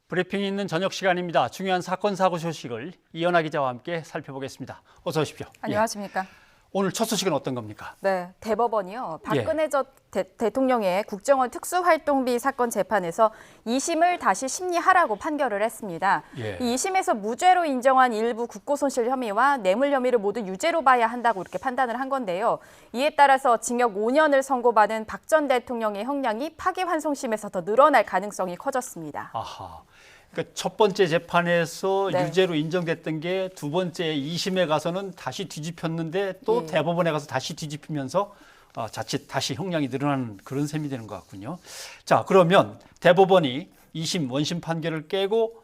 브리핑이 있는 저녁 시간입니다. 중요한 사건 사고 소식을 이연아 기자와 함께 살펴보겠습니다. 어서 오십시오. 안녕하십니까? 예. 오늘 첫 소식은 어떤 겁니까? 네, 대법원이요. 박근혜 전 대통령의 국정원 특수활동비 사건 재판에서 2심을 다시 심리하라고 판결을 했습니다. 예. 이 2심에서 무죄로 인정한 일부 국고손실 혐의와 뇌물 혐의를 모두 유죄로 봐야 한다고 이렇게 판단을 한 건데요. 이에 따라서 징역 5년을 선고받은 박 전 대통령의 형량이 파기환송심에서 더 늘어날 가능성이 커졌습니다. 아하. 그러니까 첫 번째 재판에서 네. 유죄로 인정됐던 게 두 번째 2심에 가서는 다시 뒤집혔는데 또 예. 대법원에 가서 다시 뒤집히면서 자칫 다시 형량이 늘어나는 그런 셈이 되는 것 같군요. 자, 그러면 대법원이 2심 원심 판결을 깨고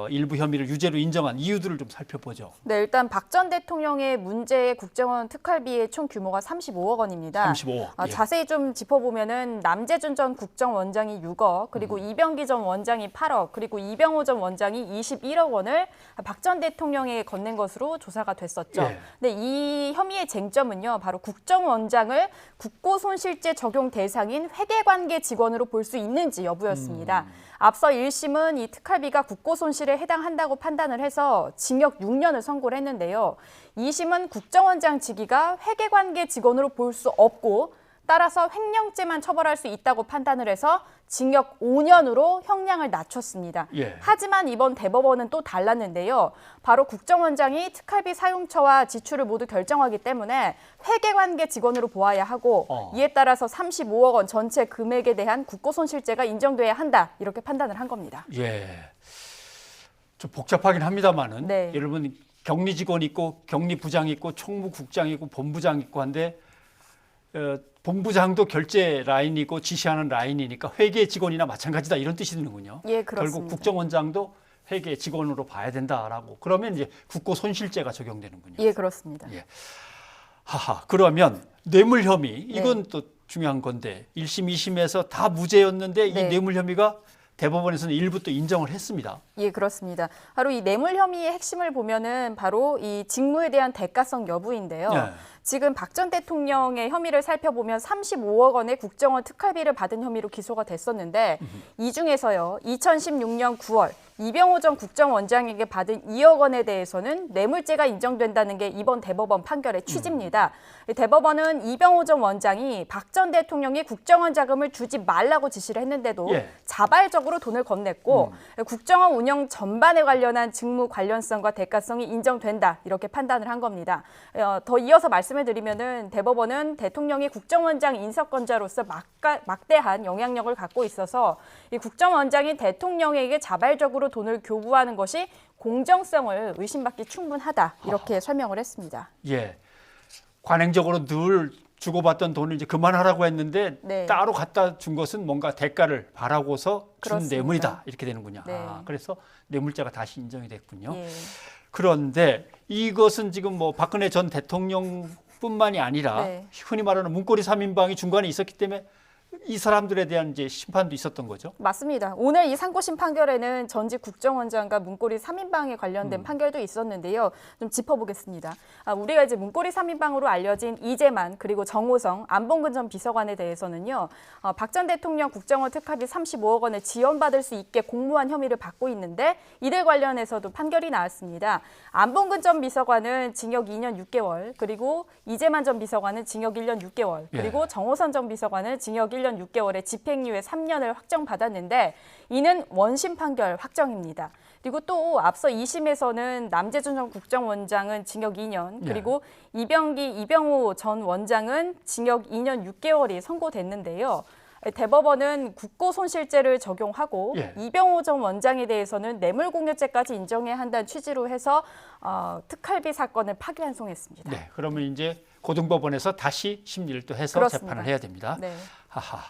일부 혐의를 유죄로 인정한 이유들을 좀 살펴보죠. 네, 일단 박 전 대통령의 문제의 국정원 특활비의 총 규모가 35억 원입니다. 35억. 예. 자세히 좀 짚어보면은 남재준 전 국정원장이 6억, 그리고 이병기 전 원장이 8억, 그리고 이병호 전 원장이 21억 원을 박 전 대통령에게 건넨 것으로 조사가 됐었죠. 예. 근데 이 혐의의 쟁점은요, 바로 국정원장을 국고손실죄 적용 대상인 회계관계 직원으로 볼 수 있는지 여부였습니다. 앞서 1심은 이 특활비가 국고손실에 해당한다고 판단을 해서 징역 6년을 선고를 했는데요. 2심은 국정원장 직위가 회계관계 직원으로 볼 수 없고 따라서 횡령죄만 처벌할 수 있다고 판단을 해서 징역 5년으로 형량을 낮췄습니다. 예. 하지만 이번 대법원은 또 달랐는데요. 바로 국정원장이 특활비 사용처와 지출을 모두 결정하기 때문에 회계관계 직원으로 보아야 하고 이에 따라서 35억 원 전체 금액에 대한 국고손실죄가 인정돼야 한다. 이렇게 판단을 한 겁니다. 예. 좀 복잡하긴 합니다만은 네. 예를 들면 격리 직원 있고 격리 부장 있고 총무국장 있고 본부장 있고 한데 본부장도 결제 라인이고 지시하는 라인이니까 회계 직원이나 마찬가지다 이런 뜻이 드는군요. 예, 그렇습니다. 결국 국정원장도 회계 직원으로 봐야 된다라고 그러면 이제 국고손실죄가 적용되는군요. 예, 그렇습니다. 예. 하하. 그러면 뇌물 혐의 이건 네. 또 중요한 건데 1심, 2심에서 다 무죄였는데 이 네. 뇌물 혐의가 대법원에서는 일부 또 인정을 했습니다. 예, 그렇습니다. 바로 이 뇌물 혐의의 핵심을 보면은 바로 이 직무에 대한 대가성 여부인데요. 네. 지금 박 전 대통령의 혐의를 살펴보면 35억 원의 국정원 특활비를 받은 혐의로 기소가 됐었는데 이 중에서요. 2016년 9월 이병호 전 국정원장에게 받은 2억 원에 대해서는 뇌물죄가 인정된다는 게 이번 대법원 판결의 취지입니다. 대법원은 이병호 전 원장이 박 전 대통령이 국정원 자금을 주지 말라고 지시를 했는데도 예. 자발적으로 돈을 건넸고 국정원 운영 전반에 관련한 직무 관련성과 대가성이 인정된다 이렇게 판단을 한 겁니다. 더 이어서 말씀을 드리면은 대법원은 대통령이 국정원장 인사권자로서 막대한 영향력을 갖고 있어서 이 국정원장이 대통령에게 자발적으로 돈을 교부하는 것이 공정성을 의심받기 충분하다 이렇게 설명을 했습니다. 예. 관행적으로 늘 주고받던 돈을 이제 그만하라고 했는데 네. 따로 갖다 준 것은 뭔가 대가를 바라고서 준 그렇습니다. 뇌물이다 이렇게 되는군요. 네. 그래서 뇌물죄가 다시 인정이 됐군요. 예. 그런데 이것은 지금 뭐 박근혜 전 대통령뿐만이 아니라 네. 흔히 말하는 문고리 3인방이 중간에 있었기 때문에 이 사람들에 대한 이제 심판도 있었던 거죠. 맞습니다. 오늘 이 상고심 판결에는 전직 국정원장과 문고리 3인방에 관련된 판결도 있었는데요. 좀 짚어보겠습니다. 우리가 이제 문고리 3인방으로 알려진 이재만 그리고 정호성 안봉근 전 비서관에 대해서는요. 박 전 대통령 국정원 특활비 35억 원을 지원받을 수 있게 공모한 혐의를 받고 있는데 이들 관련해서도 판결이 나왔습니다. 안봉근 전 비서관은 징역 2년 6개월 그리고 이재만 전 비서관은 징역 1년 6개월 그리고 정호선 전 비서관은 징역 1년 6개월에 집행유예 3년을 확정받았는데 이는 원심 판결 확정입니다. 그리고 또 앞서 2심에서는 남재준 전 국정원장은 징역 2년 그리고 이병호 전 원장은 징역 2년 6개월이 선고됐는데요. 대법원은 국고손실죄를 적용하고 이병호 전 원장에 대해서는 뇌물공여죄까지 인정해야 한다는 취지로 해서 특활비 사건을 파기환송했습니다. 네, 그러면 이제 고등법원에서 다시 심리를 또 해서 그렇습니다. 재판을 해야 됩니다. 네. 하하.